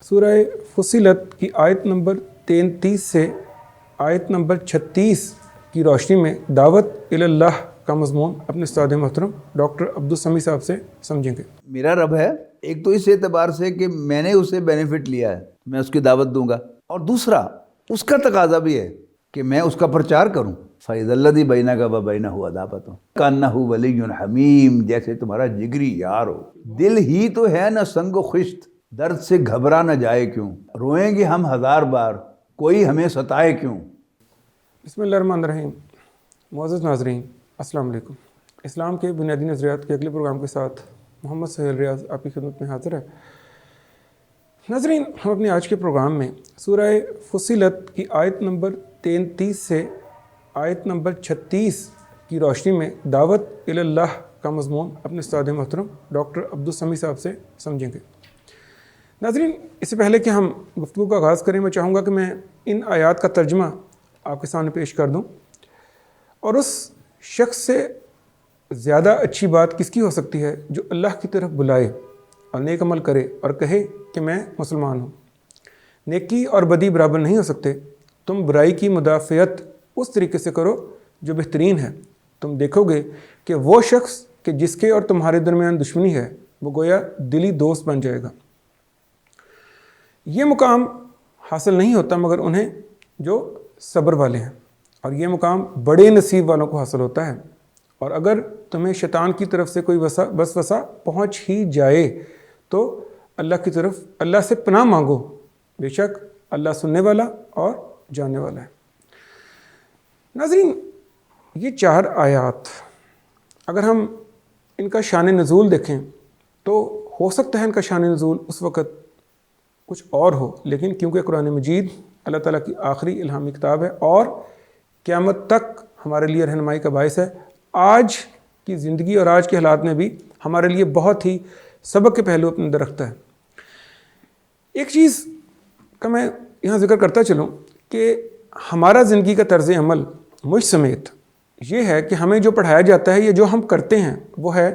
سورہ فصلت کی آیت نمبر 33 سے آیت نمبر 36 کی روشنی میں دعوت اللہ کا مضمون اپنے استاد محترم ڈاکٹر عبدالسمیع صاحب سے سمجھیں گے۔ میرا رب ہے، ایک تو اس اعتبار سے کہ میں نے اسے بینیفٹ لیا ہے، میں اس کی دعوت دوں گا، اور دوسرا اس کا تقاضا بھی ہے کہ میں اس کا پرچار کروں۔ فَإِذَا الَّذِي بَيْنَكَ وَبَيْنَهُ عَدَاوَةٌ كَأَنَّهُ وَلِيٌّ حَمِيمٌ، جیسے تمہارا جگری یار ہو۔ دل ہی تو ہے نہ سنگ و خشت، درد سے گھبرا نہ جائے کیوں، روئیں گے ہم ہزار بار، کوئی ہمیں ستائے کیوں۔ بسم اللہ الرحمن الرحیم۔ معزز ناظرین السلام علیکم۔ اسلام کے بنیادی نظریات کے اگلے پروگرام کے ساتھ محمد سہیل ریاض آپ کی خدمت میں حاضر ہے۔ ناظرین، ہم اپنے آج کے پروگرام میں سورہ فصلت کی آیت نمبر 33 سے آیت نمبر 36 کی روشنی میں دعوت اللہ کا مضمون اپنے استاد محترم ڈاکٹر عبدالسمیع صاحب سے سمجھیں گے۔ ناظرین، اس سے پہلے کہ ہم گفتگو کا آغاز کریں، میں چاہوں گا کہ میں ان آیات کا ترجمہ آپ کے سامنے پیش کر دوں، اور اس شخص سے زیادہ اچھی بات کس کی ہو سکتی ہے جو اللہ کی طرف بلائے اور نیک عمل کرے اور کہے کہ میں مسلمان ہوں۔ نیکی اور بدی برابر نہیں ہو سکتے۔ تم برائی کی مدافعت اس طریقے سے کرو جو بہترین ہے۔ تم دیکھو گے کہ وہ شخص کہ جس کے اور تمہارے درمیان دشمنی ہے وہ گویا دلی دوست بن جائے گا۔ یہ مقام حاصل نہیں ہوتا مگر انہیں جو صبر والے ہیں، اور یہ مقام بڑے نصیب والوں کو حاصل ہوتا ہے۔ اور اگر تمہیں شیطان کی طرف سے کوئی وسوسہ پہنچ ہی جائے تو اللہ کی طرف اللہ سے پناہ مانگو، بے شک اللہ سننے والا اور جاننے والا ہے۔ ناظرین، یہ 4 آیات اگر ہم ان کا شان نزول دیکھیں تو ہو سکتا ہے ان کا شان نزول اس وقت کچھ اور ہو، لیکن کیونکہ قرآن مجید اللہ تعالیٰ کی آخری الہامی کتاب ہے اور قیامت تک ہمارے لیے رہنمائی کا باعث ہے، آج کی زندگی اور آج کے حالات میں بھی ہمارے لیے بہت ہی سبق کے پہلو اپنے اندر رکھتا ہے۔ ایک چیز کا میں یہاں ذکر کرتا چلوں کہ ہمارا زندگی کا طرز عمل مجھ سمیت یہ ہے کہ ہمیں جو پڑھایا جاتا ہے یا جو ہم کرتے ہیں وہ ہے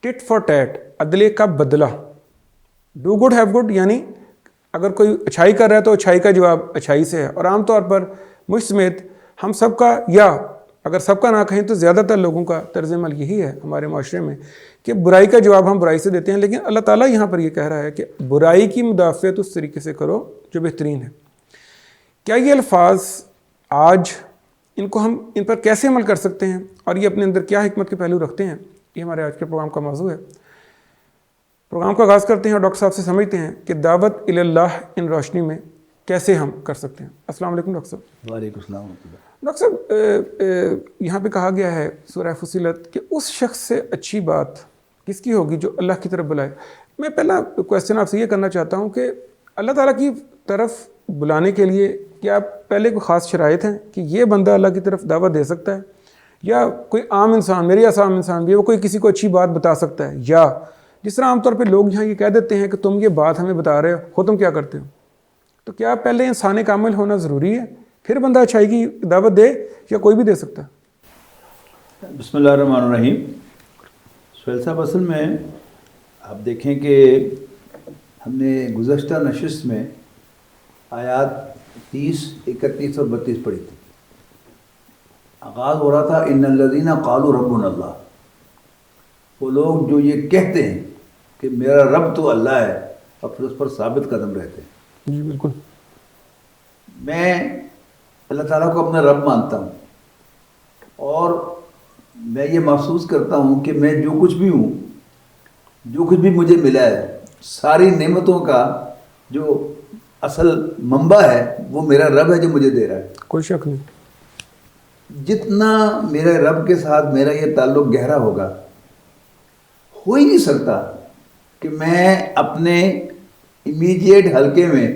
ٹٹ فار ٹیٹ، عدلے کا بدلہ۔ ڈو گڈ ہیو گڈ، یعنی اگر کوئی اچھائی کر رہا ہے تو اچھائی کا جواب اچھائی سے ہے، اور عام طور پر مجھ سمیت ہم سب کا، یا اگر سب کا نہ کہیں تو زیادہ تر لوگوں کا طرز عمل یہی ہے ہمارے معاشرے میں کہ برائی کا جواب ہم برائی سے دیتے ہیں، لیکن اللہ تعالیٰ یہاں پر یہ کہہ رہا ہے کہ برائی کی مدافعت اس طریقے سے کرو جو بہترین ہے۔ کیا یہ الفاظ آج ہم ان پر کیسے عمل کر سکتے ہیں اور یہ اپنے اندر کیا حکمت کے پہلو رکھتے ہیں، یہ ہمارے آج کے پروگرام کا موضوع ہے۔ پروگرام کا آغاز کرتے ہیں اور ڈاکٹر صاحب سے سمجھتے ہیں کہ دعوت اللہ ان روشنی میں کیسے ہم کر سکتے ہیں۔ السلام علیکم ڈاکٹر صاحب۔ وعلیکم السلام ورحمۃ اللہ۔ ڈاکٹر صاحب، یہاں پہ کہا گیا ہے سورہ فصلت کہ اس شخص سے اچھی بات کس کی ہوگی جو اللہ کی طرف بلائے۔ میں پہلا کویسچن آپ سے یہ کرنا چاہتا ہوں کہ اللہ تعالیٰ کی طرف بلانے کے لیے کیا پہلے کوئی خاص شرائط ہیں کہ یہ بندہ اللہ کی طرف دعوت دے سکتا ہے، یا کوئی عام انسان، میرے جیسا عام انسان بھی ہے، وہ کوئی کسی کو اچھی بات بتا سکتا ہے، یا جس طرح عام طور پہ لوگ یہاں یہ کہہ دیتے ہیں کہ تم یہ بات ہمیں بتا رہے ہو تم کیا کرتے ہو، تو کیا پہلے انسان کامل ہونا ضروری ہے پھر بندہ اچھائی کی دعوت دے، یا کوئی بھی دے سکتا ہے؟ بسم اللہ الرحمن الرحیم۔ سہیل صاحب، اصل میں آپ دیکھیں کہ ہم نے گزشتہ نشست میں آیات 30، 31 اور 32 پڑھی تھی۔ آغاز ہو رہا تھا ان الذین قالوا ربنا اللہ، وہ لوگ جو یہ کہتے ہیں کہ میرا رب تو اللہ ہے اور پھر اس پر ثابت قدم رہتے ہیں۔ جی بالکل۔ میں اللہ تعالیٰ کو اپنا رب مانتا ہوں، اور میں یہ محسوس کرتا ہوں کہ میں جو کچھ بھی ہوں، جو کچھ بھی مجھے ملا ہے، ساری نعمتوں کا جو اصل منبع ہے وہ میرا رب ہے جو مجھے دے رہا ہے۔ کوئی شک نہیں۔ جتنا میرے رب کے ساتھ میرا یہ تعلق گہرا ہوگا، ہو ہی نہیں سکتا کہ میں اپنے امیڈیٹ حلقے میں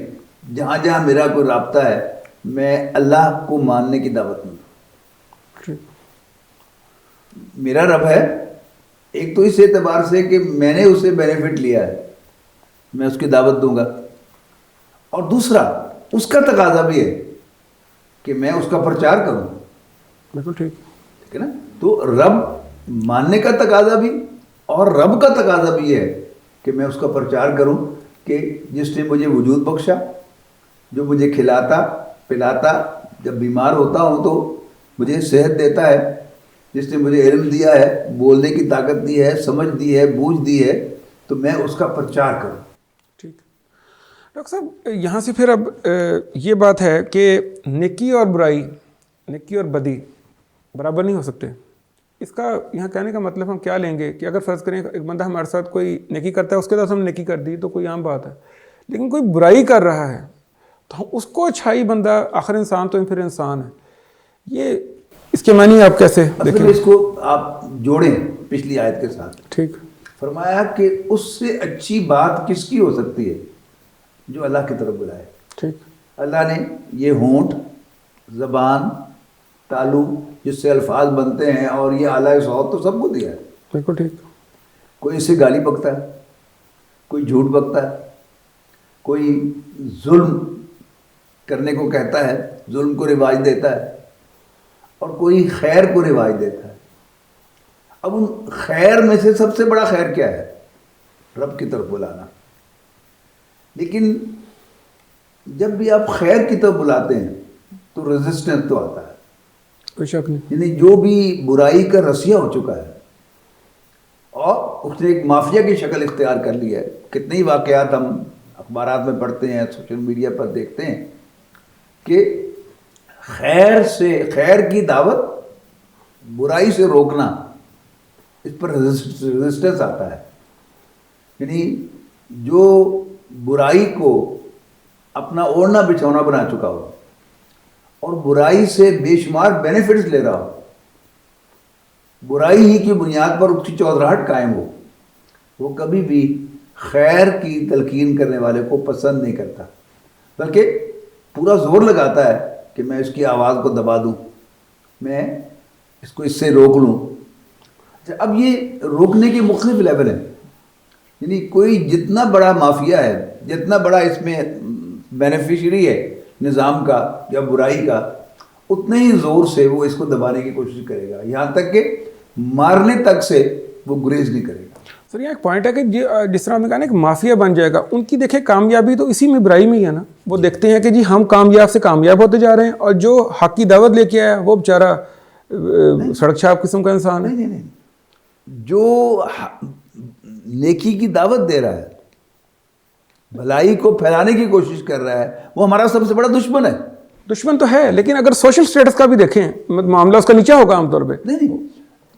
جہاں جہاں میرا کوئی رابطہ ہے میں اللہ کو ماننے کی دعوت دوں۔ میرا رب ہے، ایک تو اس اعتبار سے کہ میں نے اسے بینیفٹ لیا ہے، میں اس کی دعوت دوں گا، اور دوسرا اس کا تقاضا بھی ہے کہ میں اس کا پرچار کروں۔ بالکل ٹھیک ہے نا؟ تو رب ماننے کا تقاضا بھی اور رب کا تقاضا بھی ہے کہ میں اس کا پرچار کروں، کہ جس نے مجھے وجود بخشا، جو مجھے کھلاتا پلاتا، جب بیمار ہوتا ہوں تو مجھے صحت دیتا ہے، جس نے مجھے علم دیا ہے، بولنے کی طاقت دی ہے، سمجھ دی ہے، بوجھ دی ہے، تو میں اس کا پرچار کروں۔ ٹھیک ڈاکٹر صاحب، یہاں سے پھر اب یہ بات ہے کہ نیکی اور برائی، نیکی اور بدی برابر نہیں ہو سکتے۔ اس کا یہاں کہنے کا مطلب ہم کیا لیں گے کہ اگر فرض کریں ایک بندہ ہمارے ساتھ کوئی نیکی کرتا ہے، اس کے ساتھ ہم نے نیکی کر دی تو کوئی عام بات ہے، لیکن کوئی برائی کر رہا ہے تو ہم اس کو اچھائی بندہ، آخر انسان تو پھر انسان ہے، یہ اس کے معنی آپ کیسے اصل میں اس کو آپ جوڑیں پچھلی آیت کے ساتھ۔ ٹھیک، فرمایا کہ اس سے اچھی بات کس کی ہو سکتی ہے؟ جو اللہ کی طرف بلائے۔ ٹھیک، اللہ نے یہ ہونٹ، زبان، تالو جس سے الفاظ بنتے ہیں، اور یہ اعلیٰ صوت تو سب کو دیا ہے۔ بالکل ٹھیک، کوئی اس سے گالی بکتا ہے، کوئی جھوٹ بکتا ہے، کوئی ظلم کرنے کو کہتا ہے، ظلم کو رواج دیتا ہے، اور کوئی خیر کو رواج دیتا ہے۔ اب ان خیر میں سے سب سے بڑا خیر کیا ہے؟ رب کی طرف بلانا۔ لیکن جب بھی آپ خیر کی طرف بلاتے ہیں تو ریزسٹنس تو آتا ہے، کوئی شک نہیں۔ یعنی جو بھی برائی کا رسیہ ہو چکا ہے اور اس نے ایک مافیا کی شکل اختیار کر لی ہے۔ کتنے ہی واقعات ہم اخبارات میں پڑھتے ہیں، سوشل میڈیا پر دیکھتے ہیں کہ خیر کی دعوت، برائی سے روکنا، اس پر ریزسٹنس آتا ہے۔ یعنی جو برائی کو اپنا اوڑھنا بچھونا بنا چکا ہو اور برائی سے بے شمار بینیفٹس لے رہا ہو، برائی ہی کی بنیاد پر اس کی چودراہٹ قائم ہو، وہ کبھی بھی خیر کی تلقین کرنے والے کو پسند نہیں کرتا، بلکہ پورا زور لگاتا ہے کہ میں اس کی آواز کو دبا دوں، میں اس کو اس سے روک لوں۔ اب یہ روکنے کے مختلف لیول ہیں، یعنی کوئی جتنا بڑا مافیا ہے، جتنا بڑا اس میں بینیفیشری ہے نظام کا یا برائی کا، اتنے ہی زور سے وہ اس کو دبانے کی کوشش کرے گا، یہاں تک کہ مارنے تک سے وہ گریز نہیں کرے گا۔ سر یہاں ایک پوائنٹ ہے کہ جس طرح ہم نے کہا نا کہ مافیا بن جائے گا، ان کی دیکھیں کامیابی تو اسی میں برائی میں ہی ہے نا۔ وہ دیکھتے ہیں کہ جی ہم کامیاب سے کامیاب ہوتے جا رہے ہیں، اور جو حق کی دعوت لے کے آیا وہ بیچارہ سڑک چھاپ قسم کا انسان ہے۔ نہیں، جو نیکی کی دعوت دے رہا ہے، بھلائی کو پھیلانے کی کوشش کر رہا ہے، وہ ہمارا سب سے بڑا دشمن ہے۔ دشمن تو ہے، لیکن اگر سوشل سٹیٹس کا بھی دیکھیں، معاملہ اس کا نیچا ہوگا عام طور پہ۔ نہیں،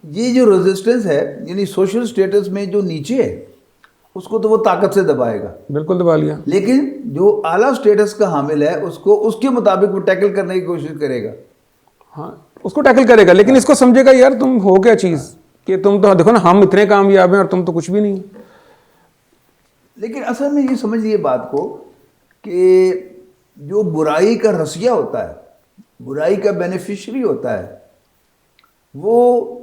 یہ جو ریزسٹنس ہے، یعنی سوشل سٹیٹس میں جو نیچے ہے اس کو تو وہ طاقت سے دبائے گا، بالکل دبا لیا۔ لیکن جو اعلیٰ سٹیٹس کا حامل ہے اس کو اس کے مطابق وہ ٹیکل کرنے کی کوشش کرے گا۔ ہاں، اس کو ٹیکل کرے گا، لیکن اس کو سمجھے گا یار تم ہو کیا چیز، کہ تم تو دیکھو نا ہم اتنے کامیاب ہیں اور تم تو کچھ بھی نہیں۔ لیکن اصل میں یہ سمجھ لیے بات کو کہ جو برائی کا رسیہ ہوتا ہے، برائی کا بینیفیشری ہوتا ہے، وہ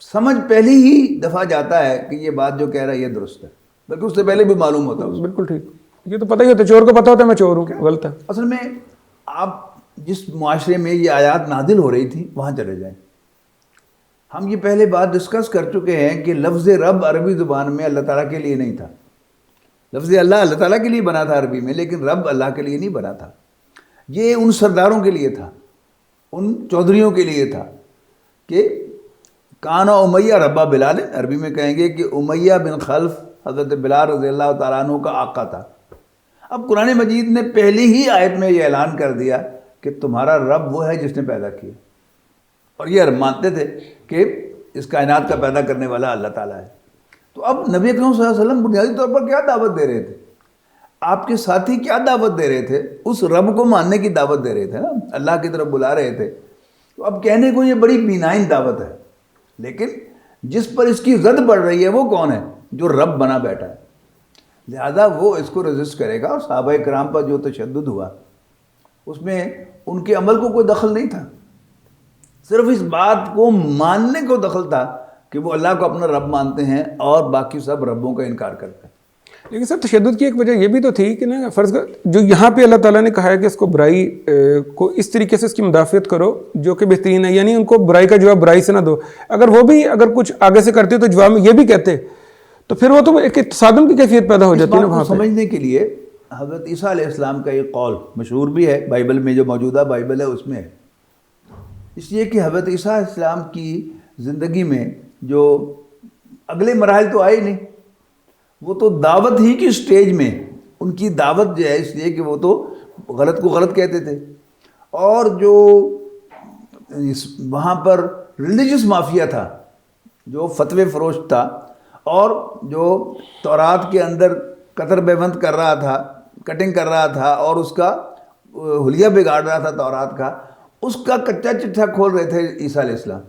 سمجھ پہلے ہی دفعہ جاتا ہے کہ یہ بات جو کہہ رہا ہے یہ درست ہے، بلکہ اس سے پہلے بھی معلوم ہوتا ہے۔ بالکل ٹھیک، یہ تو پتہ ہی ہوتا ہے، چور کو پتہ ہوتا ہے میں چور ہوں، غلط ہے۔ اصل میں آپ جس معاشرے میں یہ آیات نازل ہو رہی تھی وہاں چلے جائیں۔ ہم یہ پہلے بات ڈسکس کر چکے ہیں کہ لفظ رب عربی زبان میں اللہ تعالیٰ کے لیے نہیں تھا۔ لفظ اللہ تعالیٰ کے لیے بنا تھا عربی میں، لیکن رب اللہ کے لیے نہیں بنا تھا۔ یہ ان سرداروں کے لیے تھا، ان چودھریوں کے لیے تھا کہ کانا امیہ ربا بلال، عربی میں کہیں گے کہ امیہ بن خلف حضرت بلال رضی اللہ تعالیٰ عنہ کا آقا تھا۔ اب قرآن مجید نے پہلی ہی آیت میں یہ اعلان کر دیا کہ تمہارا رب وہ ہے جس نے پیدا کیا، اور یہ مانتے تھے کہ اس کائنات کا پیدا کرنے والا اللہ تعالیٰ ہے۔ تو اب نبی اکرم صلی اللہ علیہ وسلم بنیادی طور پر کیا دعوت دے رہے تھے؟ آپ کے ساتھی کیا دعوت دے رہے تھے؟ اس رب کو ماننے کی دعوت دے رہے تھے نا، اللہ کی طرف بلا رہے تھے۔ تو اب کہنے کو یہ بڑی بینائن دعوت ہے، لیکن جس پر اس کی زد بڑھ رہی ہے وہ کون ہے؟ جو رب بنا بیٹھا ہے، لہذا وہ اس کو ریزسٹ کرے گا۔ اور صحابہ کرام پر جو تشدد ہوا اس میں ان کے عمل کو کوئی دخل نہیں تھا، صرف اس بات کو ماننے کو دخل تھا کہ وہ اللہ کو اپنا رب مانتے ہیں اور باقی سب ربوں کا انکار کرتے ہیں۔ لیکن سر تشدد کی ایک وجہ یہ بھی تو تھی کہ نا، فرض کر جو یہاں پہ اللہ تعالیٰ نے کہا ہے کہ اس کو برائی کو اس طریقے سے اس کی مدافعت کرو جو کہ بہترین ہے، یعنی ان کو برائی کا جواب برائی سے نہ دو۔ اگر وہ بھی اگر کچھ آگے سے کرتے تو جواب میں یہ بھی کہتے تو پھر وہ تو ایک تصادم کی کیفیت پیدا ہو اس جاتی ہے نا بات وہاں کو پہ. سمجھنے کے لیے حضرت عیسیٰ علیہ السلام کا ایک قول مشہور بھی ہے بائبل میں، جو موجودہ بائبل ہے اس میں ہے. اس لیے کہ حضرت عیسیٰ علیہ السلام کی زندگی میں جو اگلے مراحل تو آئے نہیں، وہ تو دعوت ہی کی سٹیج میں ان کی دعوت جو ہے، اس لیے کہ وہ تو غلط کو غلط کہتے تھے، اور جو وہاں پر ریلیجس مافیا تھا، جو فتوے فروش تھا، اور جو تورات کے اندر قطر بےبند کر رہا تھا، کٹنگ کر رہا تھا، اور اس کا حلیہ بگاڑ رہا تھا تورات کا، اس کا کچا چٹھا کھول رہے تھے عیسیٰ علیہ السلام.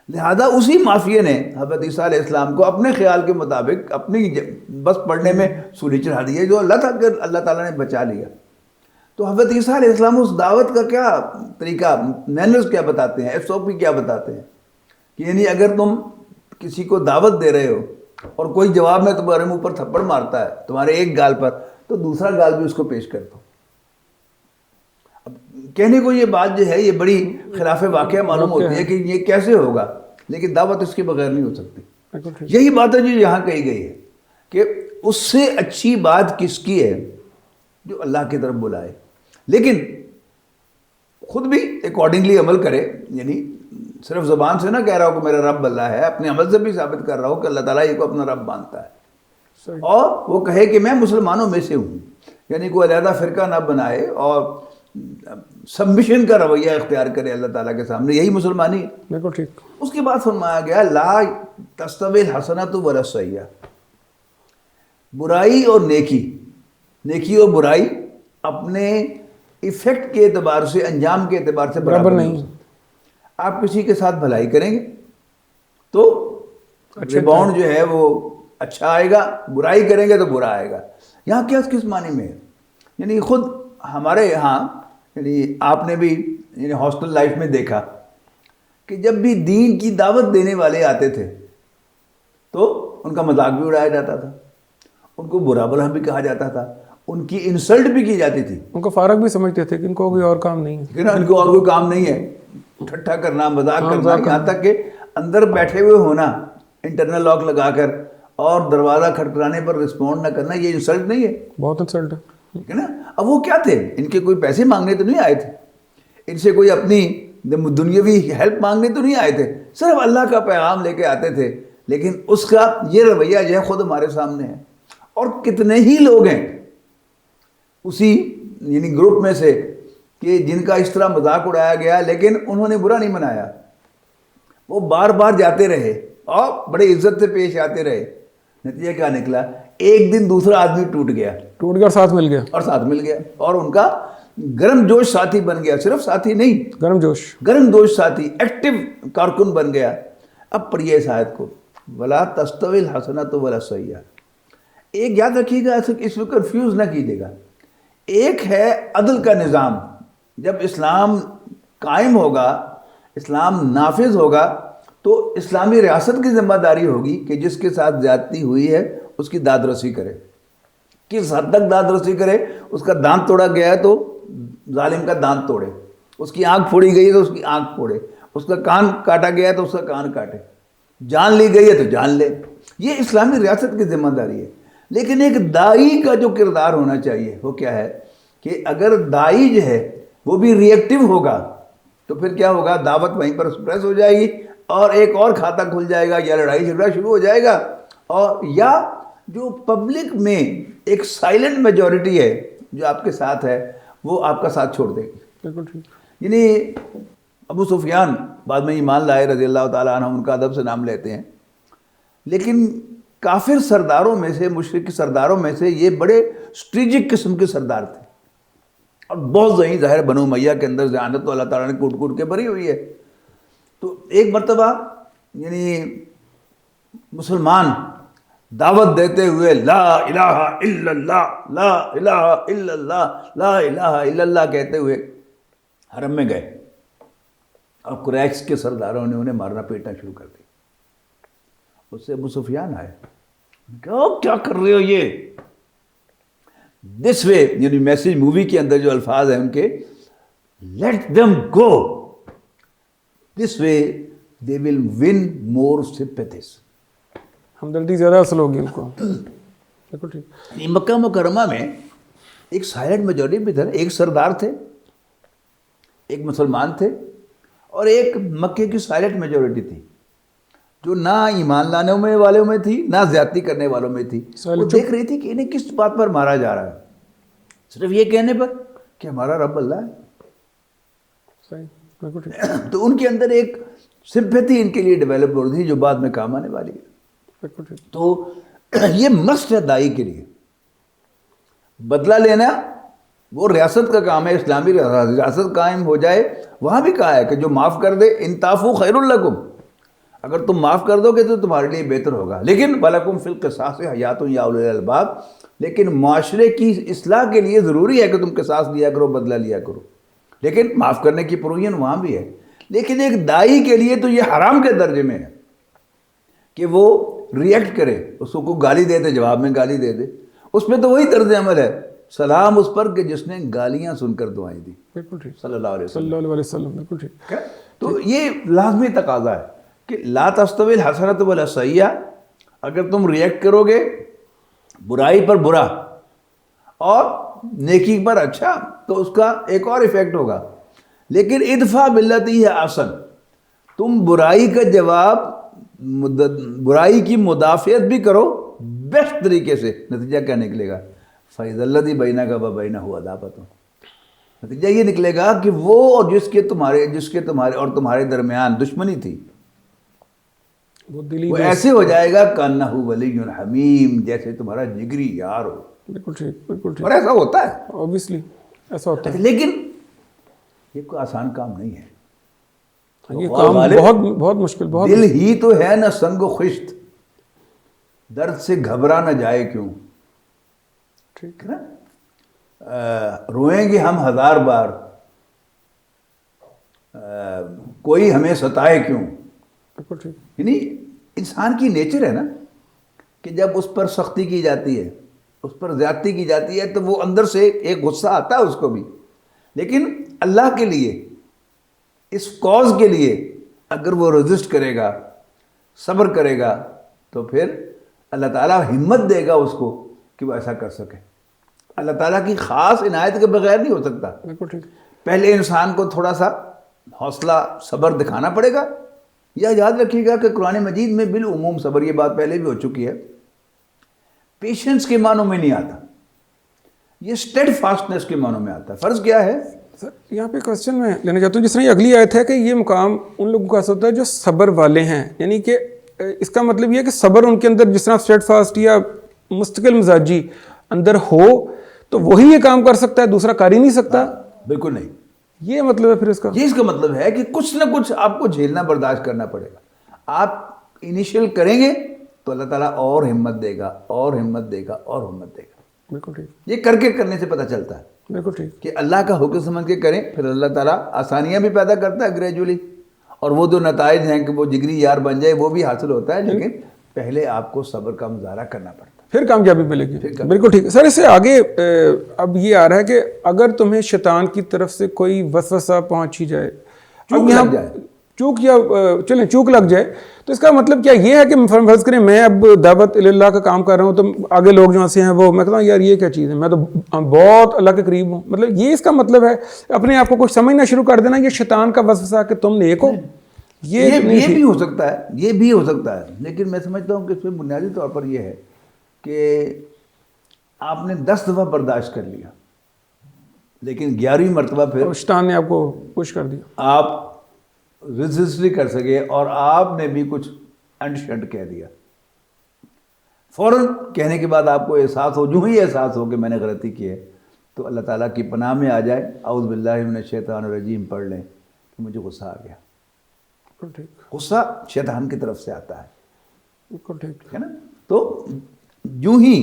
لہذا اسی مافیے نے حضرت عیسیٰ علیہ السلام کو اپنے خیال کے مطابق اپنی بس پڑھنے میں سولی چڑھا دی ہے، جو اللہ تعالیٰ نے بچا لیا. تو حضرت عیسیٰ علیہ السلام اس دعوت کا کیا طریقہ، مینرز کیا بتاتے ہیں، SOP کیا بتاتے ہیں، کہ یعنی اگر تم کسی کو دعوت دے رہے ہو اور کوئی جواب میں تمہارے منہ پر تھپڑ مارتا ہے تمہارے ایک گال پر، تو دوسرا گال بھی اس کو پیش کر دو. اب کہنے کو یہ بات جو ہے یہ بڑی خلاف واقعہ معلوم ہوتی ہے کہ یہ کیسے ہوگا، لیکن دعوت اس کے بغیر نہیں ہو سکتی. یہی بات ہے جو یہاں کہی گئی ہے کہ اس سے اچھی بات کس کی ہے جو اللہ کی طرف بلائے، لیکن خود بھی اکارڈنگلی عمل کرے. یعنی صرف زبان سے نہ کہہ رہا ہو کہ میرا رب اللہ ہے، اپنے عمل سے بھی ثابت کر رہا ہو کہ اللہ تعالیٰ یہ کو اپنا رب مانتا ہے، اور وہ کہے کہ میں مسلمانوں میں سے ہوں. یعنی کوئی علیحدہ فرقہ نہ بنائے اور سبمیشن کا رویہ اختیار کرے اللہ تعالیٰ کے سامنے، یہی مسلمانی ہے. بالکل ٹھیک. اس کے بعد فرمایا گیا لا تستوی الحسنۃ ولا السیئۃ، برائی اور نیکی اور برائی اپنے ایفیکٹ کے اعتبار سے، انجام کے اعتبار سے برابر نہیں. آپ کسی کے ساتھ بھلائی کریں گے تو ریباؤنڈ جو ہے وہ اچھا آئے گا، برائی کریں گے تو برا آئے گا. یہاں کس معنی میں ہے؟ یعنی خود ہمارے یہاں، یعنی آپ نے بھی یعنی ہاسٹل لائف میں دیکھا کہ جب بھی دین کی دعوت دینے والے آتے تھے تو ان کا مذاق بھی اڑایا جاتا تھا، ان کو برا بھلا بھی کہا جاتا تھا، ان کی انسلٹ بھی کی جاتی تھی. ان کو فارغ بھی سمجھتے تھے کہ ان کو کوئی اور کام نہیں ہے، ان کو اور کوئی کام نہیں ہے، ٹھٹھا کرنا، مذاق کرنا، یہاں تک کہ اندر بیٹھے ہوئے ہونا انٹرنل لاک لگا کر اور دروازہ کھٹکھٹانے پر رسپونڈ نہ کرنا، یہ انسلٹ نہیں ہے؟ بہت انسلٹ ہے. ٹھیک ہے نا. اب وہ کیا تھے؟ ان کے کوئی پیسے مانگنے تو نہیں آئے تھے، ان سے کوئی اپنی دنیاوی ہیلپ مانگنے تو نہیں آئے تھے، صرف اللہ کا پیغام لے کے آتے تھے. لیکن اس کا یہ رویہ جو ہے خود ہمارے سامنے ہے. اور کتنے ہی لوگ ہیں اسی یعنی گروپ میں سے کہ جن کا اس طرح مذاق اڑایا گیا، لیکن انہوں نے برا نہیں منایا، وہ بار بار جاتے رہے اور بڑے عزت سے پیش آتے رہے. نتیجہ کیا نکلا؟ ایک دن دوسرا آدمی ٹوٹ گیا اور ساتھ مل گیا، اور ان کا گرم جوش ساتھی بن گیا. صرف ساتھی نہیں، گرم جوش ساتھی، ایکٹیو کارکن بن گیا. اب پڑھیے اس آیت کو، ولا تستوی الحسنۃ ولا السیئۃ. ایک یاد رکھیے گا، اس میں کنفیوز نہ کیجیے گا. ایک ہے عدل کا نظام، جب اسلام قائم ہوگا، اسلام نافذ ہوگا، تو اسلامی ریاست کی ذمہ داری ہوگی کہ جس کے ساتھ زیادتی ہوئی ہے اس کی داد رسی کرے. کس حد تک داد رسی کرے؟ اس کا دانت توڑا گیا ہے تو ظالم کا دانت توڑے، اس کی آنکھ پھوڑی گئی ہے تو اس کی آنکھ پھوڑے، اس کا کان کاٹا گیا ہے تو اس کا کان کاٹے، جان لی گئی ہے تو جان لے. یہ اسلامی ریاست کی ذمہ داری ہے. لیکن ایک دائی کا جو کردار ہونا چاہیے وہ کیا ہے کہ اگر دائی جو ہے وہ بھی ری ایکٹیو ہوگا تو پھر کیا ہوگا؟ دعوت وہیں پر سپریس ہو جائے گی اور ایک اور کھاتا کھل جائے گا، یا لڑائی جھگڑا شروع ہو جائے گا، اور یا جو پبلک میں ایک سائلنٹ میجورٹی ہے جو آپ کے ساتھ ہے وہ آپ کا ساتھ چھوڑ دے گی. یعنی ابو سفیان بعد میں ایمان لائے رضی اللہ تعالیٰ عنہ، ان کا ادب سے نام لیتے ہیں، لیکن کافر سرداروں میں سے، مشرک سرداروں میں سے یہ بڑے اسٹریٹجک قسم کے سردار تھے، اور بہت ذہین. ظاہر بنو امیہ کے اندر ذہانت تو اللہ تعالیٰ نے کوٹ کوٹ کے بھری ہوئی ہے. تو ایک مرتبہ یعنی مسلمان دعوت دیتے ہوئے لا الہ الا اللہ، لا الہ الا اللہ، لا الہ الا اللہ کہتے ہوئے حرم میں گئے، اور قریش کے سرداروں نے انہیں مارنا پیٹنا شروع کر دیا. اس سے ابو سفیان آئے، کیا کر رہے ہو یہ؟ دس وے، یعنی میسج مووی کے اندر جو الفاظ ہیں ان کے، late them go, this way they will win more sympathies. ہمدردی زیادہ حاصل ہوگی ان کو. بالکل ٹھیک. مکہ مکرمہ میں ایک سائلنٹ میجورٹی بھی تھا. ایک سردار تھے, ایک مسلمان تھے, اور ایک مکے کی سائلنٹ میجورٹی تھی جو نہ ایمان لانے میں والوں میں تھی نہ زیادتی کرنے والوں میں تھی. وہ دیکھ رہی تھی کہ انہیں کس بات پر مارا جا رہا ہے, صرف یہ کہنے پر کہ ہمارا رب اللہ ہے. صحیح. بالکل ٹھیک. تو ان کے اندر ایک سمپیتھی ان کے لیے ڈیولپ ہو رہی تھی جو بعد میں کام آنے والی ہے. بالکل ٹھیک. تو یہ مسٹ ہے دائی کے لیے. بدلہ لینا وہ ریاست کا کام ہے, اسلامی ریاست قائم ہو جائے. وہاں بھی کہا ہے کہ جو معاف کر دے ان تعفو خیر لکم, اگر تم معاف کر دو گے تو تمہارے لیے بہتر ہوگا. لیکن وَلَكُمْ فِي الْقِصَاصِ حَيَاةٌ يَا أُولِي الْأَلْبَابِ, لیکن معاشرے کی اصلاح کے لیے ضروری ہے کہ تم قصاص لیا کرو, بدلہ لیا کرو. لیکن معاف کرنے کی پروویژن وہاں بھی ہے. لیکن ایک دائی کے لیے تو یہ حرام کے درجے میں ہے کہ وہ ریئیکٹ کرے, اس کو گالی دے دے, جواب میں گالی دے دے. اس میں تو وہی طرز عمل ہے, سلام اس پر کہ جس نے گالیاں سن کر دعائیں دی. بالکل ٹھیک. صلی اللہ علیہ صلی وسلم. اللہ علیہ وسلم. بالکل ٹھیک. تو یہ لازمی تقاضا ہے کہ لا تستوی الحسنۃ ولا السیئۃ. اگر تم ریئیکٹ کرو گے برائی پر برا اور نیکی پر اچھا تو اس کا ایک اور ایفیکٹ ہوگا. لیکن ادفع باللتی ہی احسن, تم برائی کا جواب, برائی کی مدافعت بھی کرو بیسٹ طریقے سے. نتیجہ کیا نکلے گا؟ فَإِذَا الَّذِي بَيْنَكَ وَبَيْنَهُ عَدَاوَةٌ. نتیجہ یہ نکلے گا کہ وہ اور جس کے تمہارے اور تمہارے درمیان دشمنی تھی وہ ایسے ہو جائے گا کَأَنَّهُ وَلِيٌّ حَمِيمٌ, جیسے تمہارا جگری یار ہو. بالکل ٹھیک. بالکل ٹھیک. اور ایسا ہوتا ہے اوبیسلی ایسا ہوتا ہے. لیکن یہ کوئی آسان کام نہیں ہے. یہ کام بہت بہت مشکل. بہت دل ہی تو ہے نہ سنگ و خشت, درد سے گھبرا نہ جائے کیوں. ٹھیک ہے نا, روئیں گے ہم 1000 بار, کوئی ہمیں ستائے کیوں. بالکل ٹھیک. یعنی انسان کی نیچر ہے نا کہ جب اس پر سختی کی جاتی ہے, اس پر زیادتی کی جاتی ہے, تو وہ اندر سے ایک غصہ آتا ہے اس کو بھی. لیکن اللہ کے لیے, اس کاز کے لیے اگر وہ رزسٹ کرے گا, صبر کرے گا, تو پھر اللہ تعالیٰ ہمت دے گا اس کو کہ وہ ایسا کر سکے. اللہ تعالیٰ کی خاص عنایت کے بغیر نہیں ہو سکتا. بالکل ٹھیک. پہلے انسان کو تھوڑا سا حوصلہ صبر دکھانا پڑے گا. یا یاد رکھیے گا کہ قرآن مجید میں بالعموم صبر, یہ بات پہلے بھی ہو چکی ہے, پیشنس کے معنوں میں نہیں آتا, یہ اسٹیڈ فاسٹنس کے معنوں میں آتا ہے. فرض کیا ہے سر, یہاں پہ کوشچن میں لینا چاہتا ہوں. جس طرح یہ اگلی آیت ہے کہ یہ مقام ان لوگوں کا ایسا ہوتا ہے جو صبر والے ہیں, یعنی کہ اس کا مطلب یہ ہے کہ صبر ان کے اندر جس طرح اسٹیڈ فاسٹ یا مستقل مزاجی اندر ہو تو وہی یہ کام کر سکتا ہے, دوسرا کر ہی نہیں سکتا. بالکل نہیں. یہ مطلب ہے پھر اس کا, یہ اس کا مطلب ہے کہ کچھ نہ کچھ آپ کو جھیلنا برداشت کرنا پڑے گا. آپ انیشیل کریں گے تو اللہ تعالیٰ اور ہمت دے گا, اور ہمت دے گا, اور ہمت دے گا. بالکل ٹھیک. یہ کر کے کرنے سے پتہ چلتا ہے بالکل ٹھیک. کہ اللہ کا حکم سمجھ کے کریں, پھر اللہ تعالیٰ آسانیاں بھی پیدا کرتا ہے گریجولی, اور وہ جو نتائج ہیں کہ وہ جگری یار بن جائے وہ بھی حاصل ہوتا ہے. لیکن پہلے آپ کو صبر کا مظاہرہ کرنا پڑتا ہے, پھر کامیابی ملے گی. بالکل ٹھیک. سر اس سے آگے اب یہ آ رہا ہے کہ اگر تمہیں شیطان کی طرف سے کوئی وسوسہ پہنچی جائے, چوک لگ جائے, چوک لگ جائے, تو اس کا مطلب کیا یہ ہے کہ فرض کریں میں اب دعوت اللہ کا کام کر رہا ہوں, تو آگے لوگ جو سے ہیں وہ میں کہتا ہوں یار یہ کیا چیز ہے, میں تو بہت اللہ کے قریب ہوں, مطلب یہ اس کا مطلب ہے اپنے آپ کو کچھ سمجھنا شروع کر دینا یہ شیطان کا وسوسہ کہ تم نیک ہو. یہ بھی ہو سکتا ہے, یہ بھی ہو سکتا ہے. لیکن میں سمجھتا ہوں کہ اس میں بنیادی طور پر یہ ہے کہ آپ نے 10 دفعہ برداشت کر لیا, لیکن 11ویں مرتبہ پھر شیطان نے آپ کو پش کر دیا, آپ ریزسٹ نہیں کر سکے, اور آپ نے بھی کچھ انڈ شنڈ کہہ دیا. فوراً کہنے کے بعد آپ کو احساس ہو, جو ہی احساس ہو کہ میں نے غلطی کی ہے, تو اللہ تعالیٰ کی پناہ میں آ جائے, اعوذ باللہ من الشیطان الرجیم پڑھ لیں کہ مجھے غصہ آ گیا. غصہ شیطان کی طرف سے آتا ہے. بالکل ٹھیک ہے نا. تو جو ہی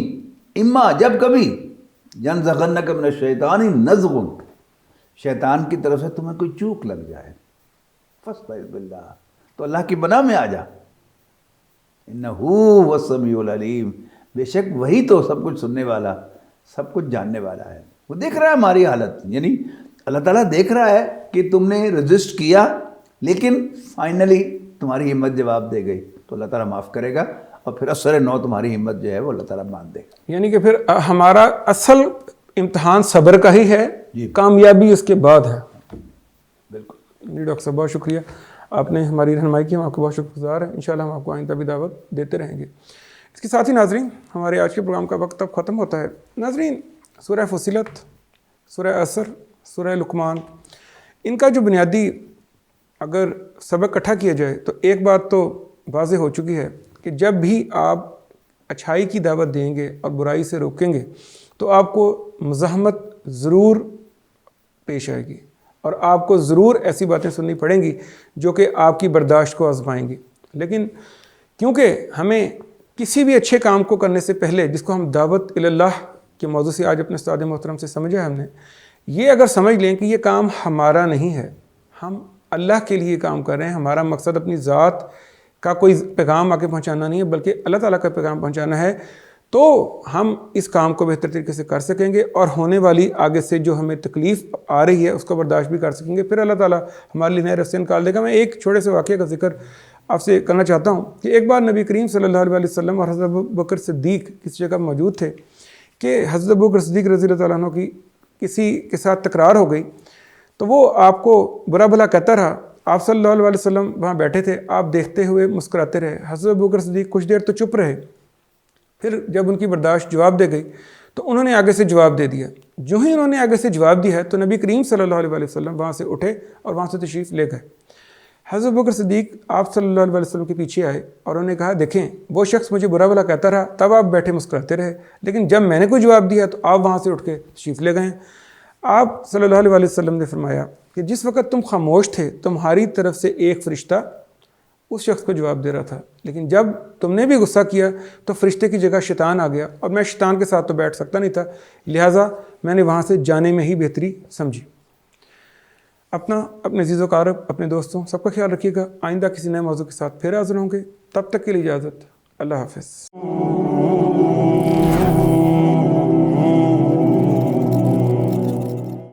اما جب کبھی ینزغنک من الشیطان نزغ, شیطان کی طرف سے تمہیں کوئی چوک لگ جائے, فاستعذ باللہ, تو اللہ کی پناہ میں آ جا. انہ هو السمیع العلیم, بے شک وہی تو سب کچھ سننے والا, سب کچھ جاننے والا ہے. وہ دیکھ رہا ہے ہماری حالت, یعنی اللہ تعالیٰ دیکھ رہا ہے کہ تم نے رجسٹ کیا, لیکن فائنلی تمہاری ہمت جواب دے گئی, تو اللہ تعالیٰ معاف کرے گا اور پھر اثر نو تمہاری ہمت جو ہے وہ اللہ تعالیٰ مان دے گا. یعنی کہ پھر ہمارا اصل امتحان صبر کا ہی ہے, کامیابی اس کے بعد ہے. بالکل. جی ڈاکٹر صاحب بہت شکریہ, آپ نے ہماری رہنمائی کی, ہم آپ کو بہت شکر گزار ہیں. انشاءاللہ ہم آپ کو آئندہ بھی دعوت دیتے رہیں گے. اس کے ساتھ ہی ناظرین ہمارے آج کے پروگرام کا وقت اب ختم ہوتا ہے. ناظرین سورہ فصلت, سورہ عصر, سورہ لقمان, ان کا جو بنیادی اگر سبق اکٹھا کیا جائے تو ایک بات تو واضح ہو چکی ہے کہ جب بھی آپ اچھائی کی دعوت دیں گے اور برائی سے روکیں گے تو آپ کو مزاحمت ضرور پیش آئے گی, اور آپ کو ضرور ایسی باتیں سننی پڑیں گی جو کہ آپ کی برداشت کو آزمائیں گی. لیکن کیونکہ ہمیں کسی بھی اچھے کام کو کرنے سے پہلے, جس کو ہم دعوت اللہ کے موضوع سے آج اپنے استاد محترم سے سمجھا ہم نے, یہ اگر سمجھ لیں کہ یہ کام ہمارا نہیں ہے, ہم اللہ کے لیے کام کر رہے ہیں, ہمارا مقصد اپنی ذات کا کوئی پیغام آگے پہنچانا نہیں ہے بلکہ اللہ تعالیٰ کا پیغام پہنچانا ہے, تو ہم اس کام کو بہتر طریقے سے کر سکیں گے اور ہونے والی آگے سے جو ہمیں تکلیف آ رہی ہے اس کو برداشت بھی کر سکیں گے. پھر اللہ تعالیٰ ہمارے لیے نئے راستے نکال دے گا. میں ایک چھوٹے سے واقعے کا ذکر آپ سے کرنا چاہتا ہوں کہ ایک بار نبی کریم صلی اللہ علیہ وسلم اور حضرت ابوبکر صدیق کسی جگہ موجود تھے کہ حضرت ابوبکر صدیق رضی اللہ تعالیٰ عنہ کی کسی کے ساتھ تکرار ہو گئی, تو وہ آپ کو برا بھلا کہتا رہا. آپ صلی اللہ علیہ وسلم وہاں بیٹھے تھے, آپ دیکھتے ہوئے مسکراتے رہے. حضرت ابوبکر صدیق کچھ دیر تو چپ رہے, پھر جب ان کی برداشت جواب دے گئی تو انہوں نے آگے سے جواب دے دیا. جو ہی انہوں نے آگے سے جواب دیا ہے تو نبی کریم صلی اللہ علیہ وسلم وہاں سے اٹھے اور وہاں سے تشریف لے گئے. حضرت ابوبکر صدیق آپ صلی اللہ علیہ وسلم کے پیچھے آئے اور انہوں نے کہا, دیکھیں وہ شخص مجھے برا بھلا کہتا رہا, تب آپ بیٹھے مسکراتے رہے, لیکن جب میں نے کوئی جواب دیا تو آپ وہاں سے اٹھ کے تشریف لے گئے. آپ صلی اللہ علیہ وسلم نے فرمایا کہ جس وقت تم خاموش تھے تمہاری طرف سے ایک فرشتہ اس شخص کو جواب دے رہا تھا, لیکن جب تم نے بھی غصہ کیا تو فرشتے کی جگہ شیطان آ گیا, اور میں شیطان کے ساتھ تو بیٹھ سکتا نہیں تھا, لہٰذا میں نے وہاں سے جانے میں ہی بہتری سمجھی. اپنے عزیز و اقارب, اپنے دوستوں, سب کا خیال رکھیے گا. آئندہ کسی نئے موضوع کے ساتھ پھر حاضر ہوں گے. تب تک کے لیے اجازت. اللہ حافظ.